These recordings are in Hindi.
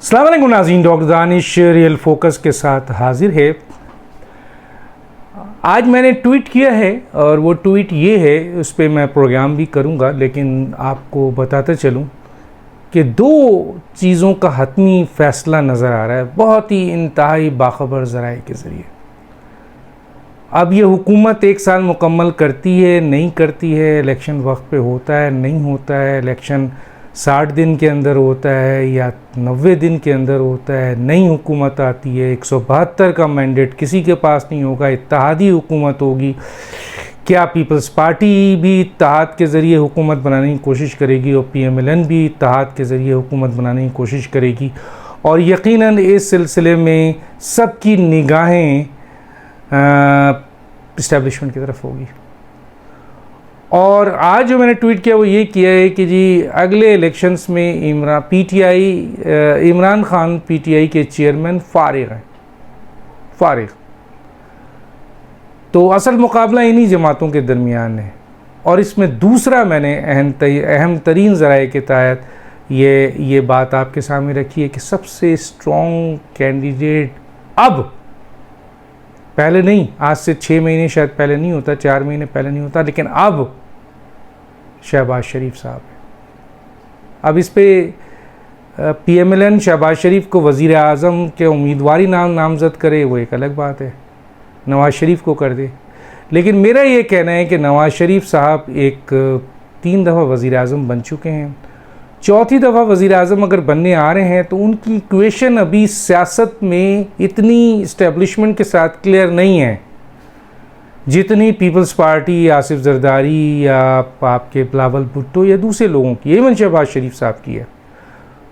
अस्सलाम वालेकुम नाज़रीन, डॉक्टर दानिश रियल फोकस के साथ हाजिर है। आज मैंने ट्वीट किया है और वो ट्वीट ये है, उस पर मैं प्रोग्राम भी करूँगा, लेकिन आपको बताते चलूँ कि दो चीज़ों का हतमी फ़ैसला नज़र आ रहा है बहुत ही इंतहाई बाखबर ज़राए के ज़रिए। अब ये हुकूमत 1 साल मुकम्मल करती है नहीं करती है, इलेक्शन वक्त पे होता है नहीं होता है, इलेक्शन 60 दिन के अंदर होता है या 90 दिन के अंदर होता है, नई हुकूमत आती है, 172 का मैंडेट किसी के पास नहीं होगा, इत्तेहादी हुकूमत होगी। क्या पीपल्स पार्टी भी इत्तेहाद के ज़रिए हुकूमत बनाने की कोशिश करेगी और PMLN भी इत्तेहाद के ज़रिए हुकूमत बनाने की कोशिश करेगी, और यकीनन इस सिलसिले में सबकी निगाहें इस्टेब्लिशमेंट की तरफ होगी। और आज जो मैंने ट्वीट किया वो ये किया है कि जी अगले इलेक्शंस में इमरान खान PTI के चेयरमैन फारिग हैं, फारिग। तो असल मुकाबला इन्हीं जमातों के दरमियान है। और इसमें दूसरा मैंने अहम तरीन ज़राए के तहत ये बात आपके सामने रखी है कि सबसे स्ट्रॉन्ग कैंडिडेट अब, पहले नहीं, आज से 6 महीने शायद पहले नहीं होता, 4 महीने पहले नहीं होता, लेकिन अब शहबाज शरीफ साहब है। अब इस पे PMLN शहबाज शरीफ को वज़ीर आज़म के उम्मीदवारी नामज़द करे वो एक अलग बात है, नवाज़ शरीफ को कर दे। लेकिन मेरा ये कहना है कि नवाज़ शरीफ साहब 3 दफ़ा वज़ीर आज़म बन चुके हैं, 4थी दफ़ा वज़ीर आज़म अगर बनने आ रहे हैं तो उनकी इक्वेशन अभी सियासत में इतनी इस्टेब्लिशमेंट के साथ क्लियर नहीं है जितनी पीपल्स पार्टी, आसिफ जरदारी या आपके बिलावल भुट्टो या दूसरे लोगों की, इवन शहबाज शरीफ साहब की है।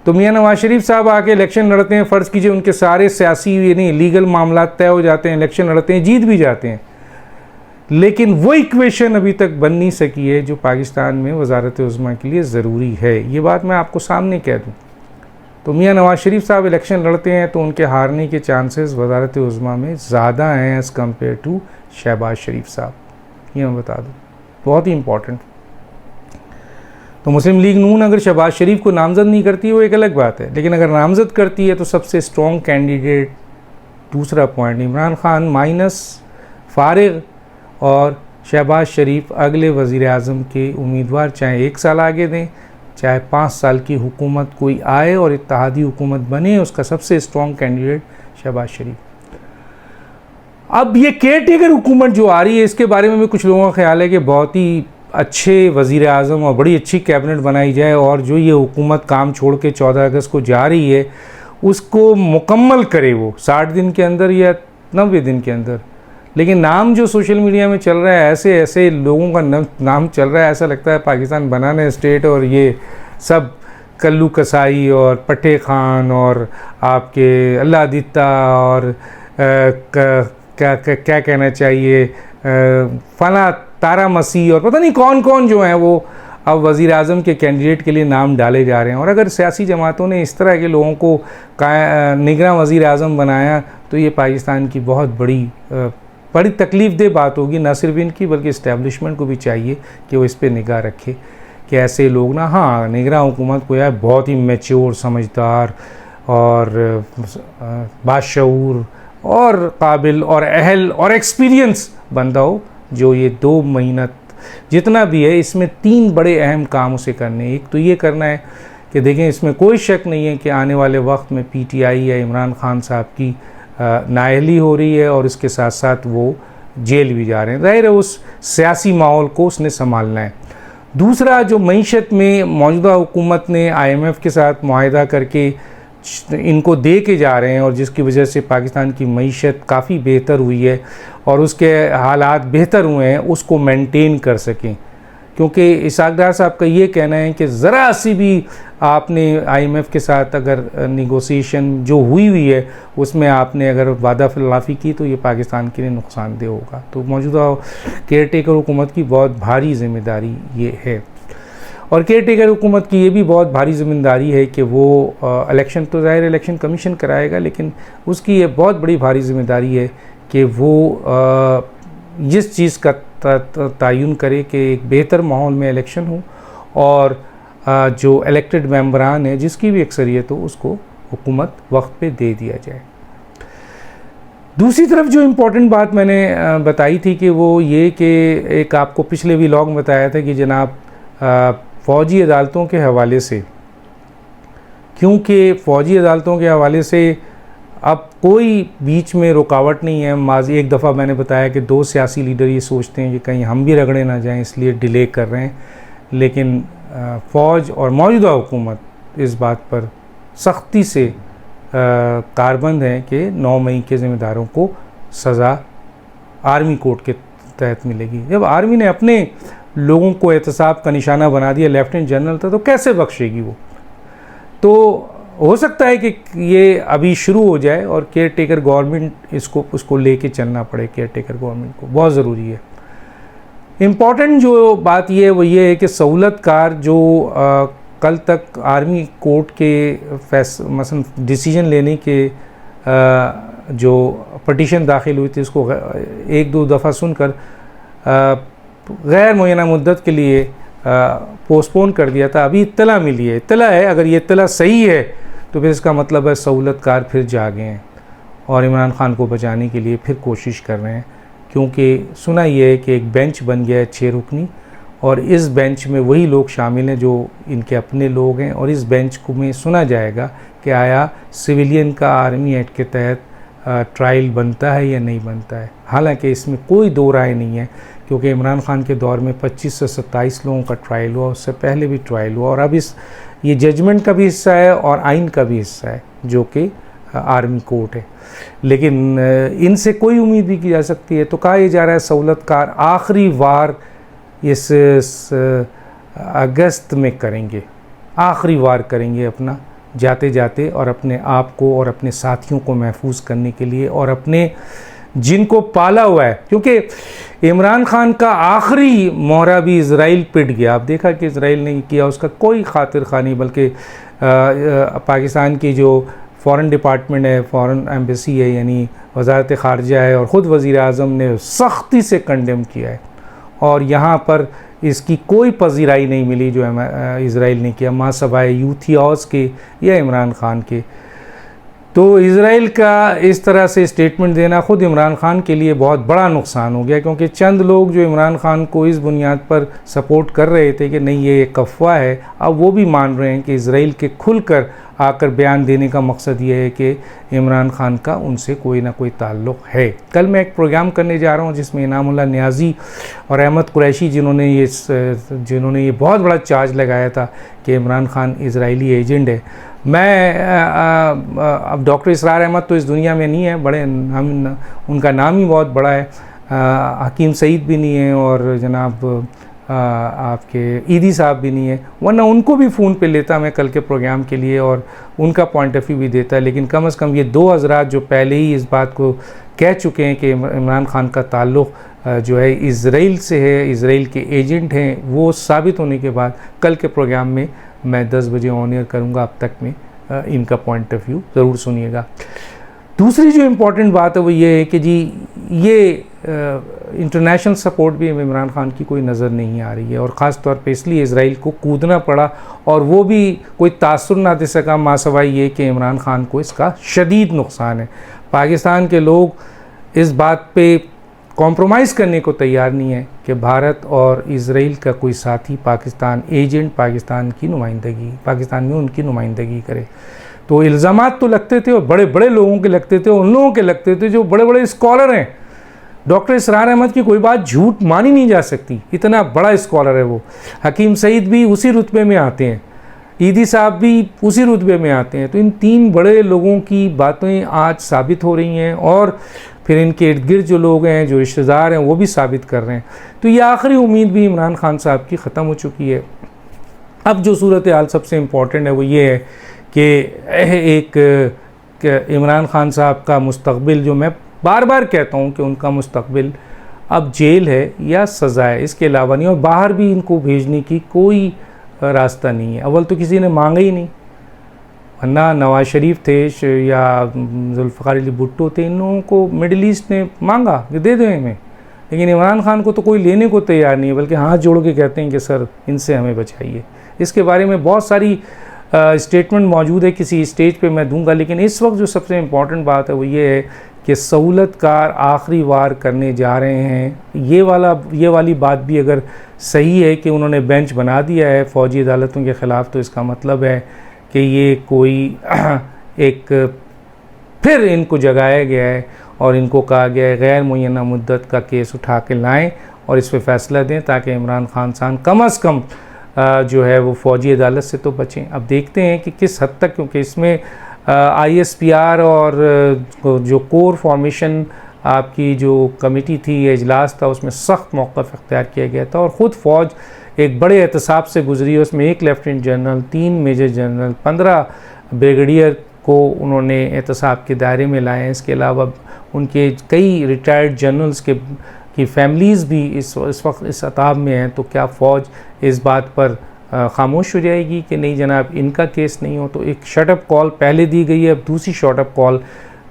तो मियाँ नवाज़ शरीफ साहब आके इलेक्शन लड़ते हैं, फ़र्ज़ कीजिए उनके सारे सियासी यानी लीगल मामला तय हो जाते हैं, इलेक्शन लड़ते हैं, जीत भी जाते हैं, लेकिन वो इक्वेशन अभी तक बन नहीं सकी है जो पाकिस्तान में वज़ारत उज़्मा के लिए ज़रूरी है। ये बात मैं आपको सामने कह दूँ। तो मियाँ नवाज़ शरीफ साहब इलेक्शन लड़ते हैं तो उनके हारने के चांसेस वज़ारत उज़्मा में ज़्यादा हैं एज़ कम्पेयर टू शहबाज शरीफ साहब, ये मैं बता दूँ, बहुत ही इम्पॉर्टेंट। तो मुस्लिम लीग नून अगर शहबाज शरीफ को नामज़द नहीं करती है वो एक अलग बात है, लेकिन अगर नामज़द करती है तो सबसे स्ट्रॉन्ग कैंडिडेट, दूसरा पॉइंट, इमरान खान माइनस फारिग और शहबाज शरीफ अगले वज़ीर आज़म के उम्मीदवार, चाहे 1 साल आगे दें चाहे 5 साल की हुकूमत कोई आए और इत्तेहादी हुकूमत बने, उसका सबसे स्ट्रॉन्ग कैंडिडेट शहबाज शरीफ। अब ये केयर टेकर हुकूमत जो आ रही है इसके बारे में भी कुछ लोगों का ख्याल है कि बहुत ही अच्छे वज़ीर आज़म और बड़ी अच्छी कैबिनेट बनाई जाए और जो ये हुकूमत काम छोड़ के 14 अगस्त को जा रही है उसको मुकम्मल करे वो 60 दिन के अंदर या 90 दिन के अंदर। लेकिन नाम जो सोशल मीडिया में चल रहा है, ऐसे ऐसे लोगों का नाम चल रहा है, ऐसा लगता है पाकिस्तान बनाना स्टेट और ये सब कल्लू कसाई और पट्टे खान और आपके अल्लाह दित्ता और क्या कहना चाहिए फला तारा मसीह और पता नहीं कौन कौन जो हैं वो अब वज़ीर आज़म के कैंडिडेट के लिए नाम डाले जा रहे हैं। और अगर सियासी जमातों ने इस तरह के लोगों को निगरां वज़ीर आज़म बनाया तो ये पाकिस्तान की बहुत बड़ी तकलीफ़ दह बात होगी, ना सिर्फ इनकी बल्कि इस्टेब्लिशमेंट को भी चाहिए कि वो इस पर निगाह रखे कि ऐसे लोग ना, हाँ, निगरां हुकूमत को यार बहुत ही मैच्योर, समझदार और बाशऊर और काबिल और अहल और एक्सपीरियंस बंदा हो जो ये 2 महीना जितना भी है इसमें 3 बड़े अहम काम उसे करने हैं। एक तो ये करना है कि देखें, इसमें कोई शक नहीं है कि आने वाले वक्त में PTI या इमरान खान साहब की नाअहली हो रही है और इसके साथ साथ वो जेल भी जा रहे हैं, ज़ाहिर है उस सियासी माहौल को उसने संभालना है। दूसरा, जो मईशत में मौजूदा हुकूमत ने IMF के साथ मुआहदा करके इनको दे के जा रहे हैं और जिसकी वजह से पाकिस्तान की मईशत काफ़ी बेहतर हुई है और उसके हालात बेहतर हुए हैं, उसको मेंटेन कर सकें। क्योंकि इसाक डार साहब का ये कहना है कि ज़रा सी भी आपने IMF के साथ अगर निगोसिएशन जो हुई है उसमें आपने अगर वादा खिलाफ़ी की तो ये पाकिस्तान के लिए नुकसानदेह होगा। तो मौजूदा केयर टेकर हुकूमत की बहुत भारी ज़िम्मेदारी ये है। और केयर टेकर हुकूमत की ये भी बहुत भारी ज़िम्मेदारी है कि वो इलेक्शन तो ज़ाहिर इलेक्शन कमीशन कराएगा, लेकिन उसकी ये बहुत बड़ी भारी ज़िम्मेदारी है कि वो जिस चीज़ का तयन करे कि एक बेहतर माहौल में इलेक्शन हो और जो इलेक्टेड मेंबरान है जिसकी भी अक्सरियत हो उसको हुकूमत वक्त पे दे दिया जाए। दूसरी तरफ जो इम्पोर्टेंट बात मैंने बताई थी कि वो ये कि एक आपको पिछले व्लॉग में बताया था कि जनाब फ़ौजी अदालतों के हवाले से, क्योंकि फ़ौजी अदालतों के हवाले से अब कोई बीच में रुकावट नहीं है। माजी एक दफ़ा मैंने बताया कि 2 सियासी लीडर ये सोचते हैं कि कहीं हम भी रगड़े ना जाएं, इसलिए डिले कर रहे हैं, लेकिन फ़ौज और मौजूदा हुकूमत इस बात पर सख्ती से कारबंद है कि 9 मई के ज़िम्मेदारों को सज़ा आर्मी कोर्ट के तहत मिलेगी। जब आर्मी ने अपने लोगों को एहतसाब का निशाना बना दिया, लेफ्टिनेंट जनरल था, तो कैसे बख्शेगी वो? तो हो सकता है कि ये अभी शुरू हो जाए और केयर टेकर गवर्नमेंट उसको लेके चलना पड़े। केयर टेकर गवर्नमेंट को बहुत ज़रूरी है। इम्पॉर्टेंट जो बात ये है वो ये है कि सहूलतकार जो कल तक आर्मी कोर्ट के मसलन डिसीजन लेने के जो पटिशन दाखिल हुई थी उसको 1-2 दफ़ा सुनकर गैर मुय्यना मुद्दत के लिए पोस्टपोन कर दिया था। अभी इत्तला मिली है, इत्तला है, अगर ये इत्तला सही है तो फिर इसका मतलब है सहूलतकार फिर जागे हैं और इमरान खान को बचाने के लिए फिर कोशिश कर रहे हैं। क्योंकि सुना ये है कि एक बेंच बन गया है 6 रुकनी, और इस बेंच में वही लोग शामिल हैं जो इनके अपने लोग हैं, और इस बेंच को में सुना जाएगा कि आया सिविलियन का आर्मी एक्ट के तहत ट्रायल बनता है या नहीं बनता है। हालांकि इसमें कोई दो राय नहीं है, क्योंकि इमरान खान के दौर में 25 से 27 लोगों का ट्रायल हुआ, उससे पहले भी ट्रायल हुआ, और अब ये जजमेंट का भी हिस्सा है और आइन का भी हिस्सा है जो कि आर्मी कोर्ट है। लेकिन इनसे कोई उम्मीद भी की जा सकती है। तो कहा यह जा रहा है सहूलतकार आखिरी वार इस अगस्त में करेंगे, आखिरी वार करेंगे अपना जाते जाते, और अपने आप को और अपने साथियों को महफूज करने के लिए, और अपने जिनको पाला हुआ है, क्योंकि इमरान खान का आखिरी मोहरा भी इज़राइल पिट गया। आप देखा कि इज़राइल ने किया, उसका कोई खातिर खा नहीं, बल्कि पाकिस्तान की जो फ़ॉरेन डिपार्टमेंट है, फ़ॉरेन एम्बेसी है, यानी वज़ारत ख़ारजा है, और ख़ुद वज़ीर आज़म ने सख्ती से कंडेम किया है, और यहाँ पर इसकी कोई पजीराई नहीं मिली जो इज़राइल ने किया, माँ सवाए यूथियास के या इमरान खान के। तो इज़राइल का इस तरह से स्टेटमेंट देना ख़ुद इमरान खान के लिए बहुत बड़ा नुकसान हो गया, क्योंकि चंद लोग जो इमरान खान को इस बुनियाद पर सपोर्ट कर रहे थे कि नहीं ये एक अफवाह है, अब वो भी मान रहे हैं कि इज़राइल के खुलकर आकर बयान देने का मकसद ये है कि इमरान खान का उनसे कोई ना कोई ताल्लुक़ है। कल मैं एक प्रोग्राम करने जा रहा हूँ जिसमें इनामुल्लाह नियाज़ी और अहमद कुरैशी जिन्होंने ये बहुत बड़ा चार्ज लगाया था कि इमरान खान इज़राइली एजेंट है। मैं अब डॉक्टर इसरार अहमद तो इस दुनिया में नहीं है, बड़े उनका नाम ही बहुत बड़ा है, हकीम सईद भी नहीं है, और जनाब आपके ईदी साहब भी नहीं है, वरना उनको भी फ़ोन पे लेता मैं कल के प्रोग्राम के लिए और उनका पॉइंट ऑफ व्यू भी देता है। लेकिन कम से कम ये 2 हज़रात जो पहले ही इस बात को कह चुके हैं कि इमरान खान का ताल्लुक़ जो है इज़राइल से है, इज़राइल के एजेंट हैं, वो साबित होने के बाद कल के प्रोग्राम में मैं 10 बजे ऑन एयर करूँगा। अब तक में इनका पॉइंट ऑफ व्यू ज़रूर सुनिएगा। दूसरी जो इम्पोर्टेंट बात है वो ये है कि जी ये इंटरनेशनल सपोर्ट भी इमरान खान की कोई नज़र नहीं आ रही है, और ख़ास तौर पे इसलिए इज़राइल को कूदना पड़ा, और वो भी कोई तासुर ना दे सका, मासवाई ये कि इमरान खान को इसका शदीद नुकसान है। पाकिस्तान के लोग इस बात पे कॉम्प्रोमाइज़ करने को तैयार नहीं है कि भारत और इज़राइल का कोई साथी पाकिस्तान एजेंट पाकिस्तान में उनकी नुमाइंदगी करे। तो इल्ज़ामात तो लगते थे, और बड़े बड़े लोगों के लगते थे, उन लोगों के लगते थे जो बड़े बड़े स्कॉलर हैं। डॉक्टर इसरार अहमद की कोई बात झूठ मानी नहीं जा सकती, इतना बड़ा स्कॉलर है वो। हकीम सईद भी उसी रुतबे में आते हैं, ईदी साहब भी उसी रुतबे में आते हैं। तो इन 3 बड़े लोगों की बातें आज साबित हो रही हैं, और फिर इनके इर्द गिर्द जो लोग हैं, जो रिश्तेदार हैं, वो भी साबित कर रहे हैं। तो ये आखिरी उम्मीद भी इमरान खान साहब की ख़त्म हो चुकी है। अब जो सूरत हाल सबसे इम्पॉर्टेंट है वो ये है कि एक इमरान खान साहब का मुस्तकबिल, जो मैं बार बार कहता हूँ कि उनका मुस्तकबिल अब जेल है या सज़ा है, इसके अलावा नहीं, और बाहर भी इनको भेजने की कोई रास्ता नहीं है। अव्वल तो किसी ने मांगा ही नहीं, वरना नवाज शरीफ थे या जुल्फ़िकार अली भुट्टो थे, इन लोगों को मिडिल ईस्ट ने मांगा कि दे दें हमें, लेकिन इमरान खान को तो कोई लेने को तैयार नहीं है, बल्कि हाथ जोड़ के कहते हैं कि सर इनसे हमें बचाइए। इसके बारे में बहुत सारी स्टेटमेंट मौजूद है, किसी स्टेज पे मैं दूंगा, लेकिन इस वक्त जो सबसे इम्पॉर्टेंट बात है वो ये है कि सहूलतकार आखिरी वार करने जा रहे हैं। ये वाली बात भी अगर सही है कि उन्होंने बेंच बना दिया है फ़ौजी अदालतों के ख़िलाफ़, तो इसका मतलब है कि ये कोई एक फिर इनको जगाया गया है और इनको कहा गया है गैर मुय्यना मुद्दत का केस उठा के लाएँ और इस पर फ़ैसला दें ताकि इमरान खान साहब कम अज़ कम जो है वो फ़ौजी अदालत से तो बचें। अब देखते हैं कि किस हद तक, क्योंकि इसमें ISPR और जो कोर फॉर्मेशन आपकी जो कमेटी थी, इजलास था, उसमें सख्त मौक़िफ़ इख्तियार किया गया था और ख़ुद फ़ौज एक बड़े एहतसाब से गुजरी है। उसमें 1 lieutenant general, 3 major general, 15 brigadier को उन्होंने एहतसाब के दायरे में लाए हैं। इसके अलावा उनके कई रिटायर्ड जनरल्स की फैमिलीज़ भी इस वक्त इस अताब में हैं। तो क्या फ़ौज इस बात पर ख़ामोश हो जाएगी कि नहीं जनाब इनका केस नहीं हो? तो एक शटअप कॉल पहले दी गई है, अब दूसरी शटअप कॉल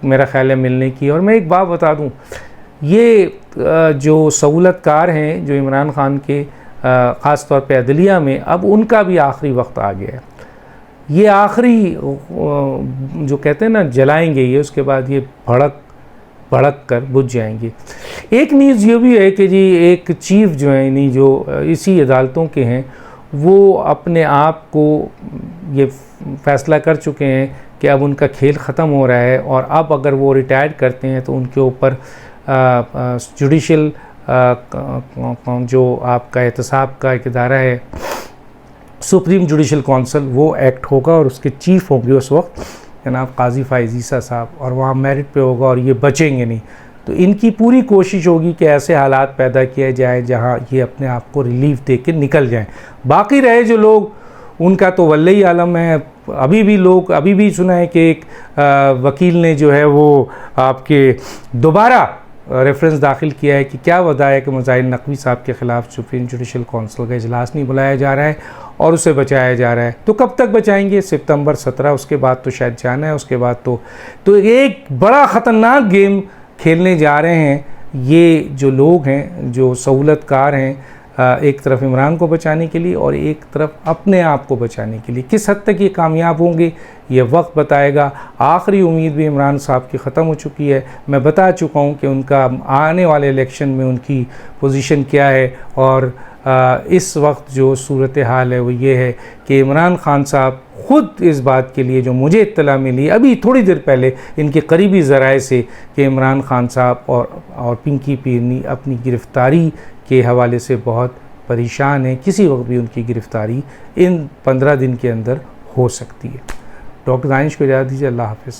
मेरा ख्याल है मिलने की। और मैं एक बात बता दूं, ये जो सहूलतकार हैं जो इमरान खान के ख़ास तौर पे अदलिया में, अब उनका भी आखिरी वक्त आ गया है। ये आखिरी जो कहते हैं ना जलाएंगे ये, उसके बाद ये भड़क कर बुझ जाएंगे। एक न्यूज़ ये भी है कि जी एक चीफ़ जो है यानी जो इसी अदालतों के हैं, वो अपने आप को ये फ़ैसला कर चुके हैं कि अब उनका खेल ख़त्म हो रहा है और अब अगर वो रिटायर करते हैं तो उनके ऊपर जुडिशल जो आपका एहतसाब का एक इदारा है, सुप्रीम जुडिशल काउंसिल, वो एक्ट होगा और उसके चीफ़ होंगे उस वक्त जनाब काजी फ़ाइज़ ईसा साहब, और वहाँ मेरिट पे होगा और ये बचेंगे नहीं। तो इनकी पूरी कोशिश होगी कि ऐसे हालात पैदा किए जाए जहाँ ये अपने आप को रिलीफ दे के निकल जाएं। बाकी रहे जो लोग, उनका तो वल्ले ही आलम है। अभी भी सुना है कि एक वकील ने जो है वो आपके दोबारा रेफरेंस दाखिल किया है कि क्या बताया कि मुज़ाहिर नकवी साहब के ख़िलाफ़ सुप्रीम जुडिशल काउंसिल का इजलास नहीं बुलाया जा रहा है और उसे बचाया जा रहा है। तो कब तक बचाएंगे? सितंबर 17, उसके बाद तो शायद जाना है, उसके बाद तो एक बड़ा ख़तरनाक गेम खेलने जा रहे हैं ये जो लोग हैं, जो सहूलतकार हैं, एक तरफ इमरान को बचाने के लिए और एक तरफ अपने आप को बचाने के लिए। किस हद तक ये कामयाब होंगे ये वक्त बताएगा। आखिरी उम्मीद भी इमरान साहब की ख़त्म हो चुकी है। मैं बता चुका हूँ कि उनका आने वाले इलेक्शन में उनकी पोजीशन क्या है और इस वक्त जो सूरत हाल है वो ये है कि इमरान खान साहब ख़ुद इस बात के लिए, जो मुझे इत्तला मिली अभी थोड़ी देर पहले इनके करीबी ज़राए से, कि इमरान खान साहब और पिंकी पीरनी अपनी गिरफ़्तारी के हवाले से बहुत परेशान हैं। किसी वक्त भी उनकी गिरफ़्तारी इन 15 दिन के अंदर हो सकती है। डॉक्टर दानिश को इजाज़त दीजिए। अल्लाह हाफ़िज़।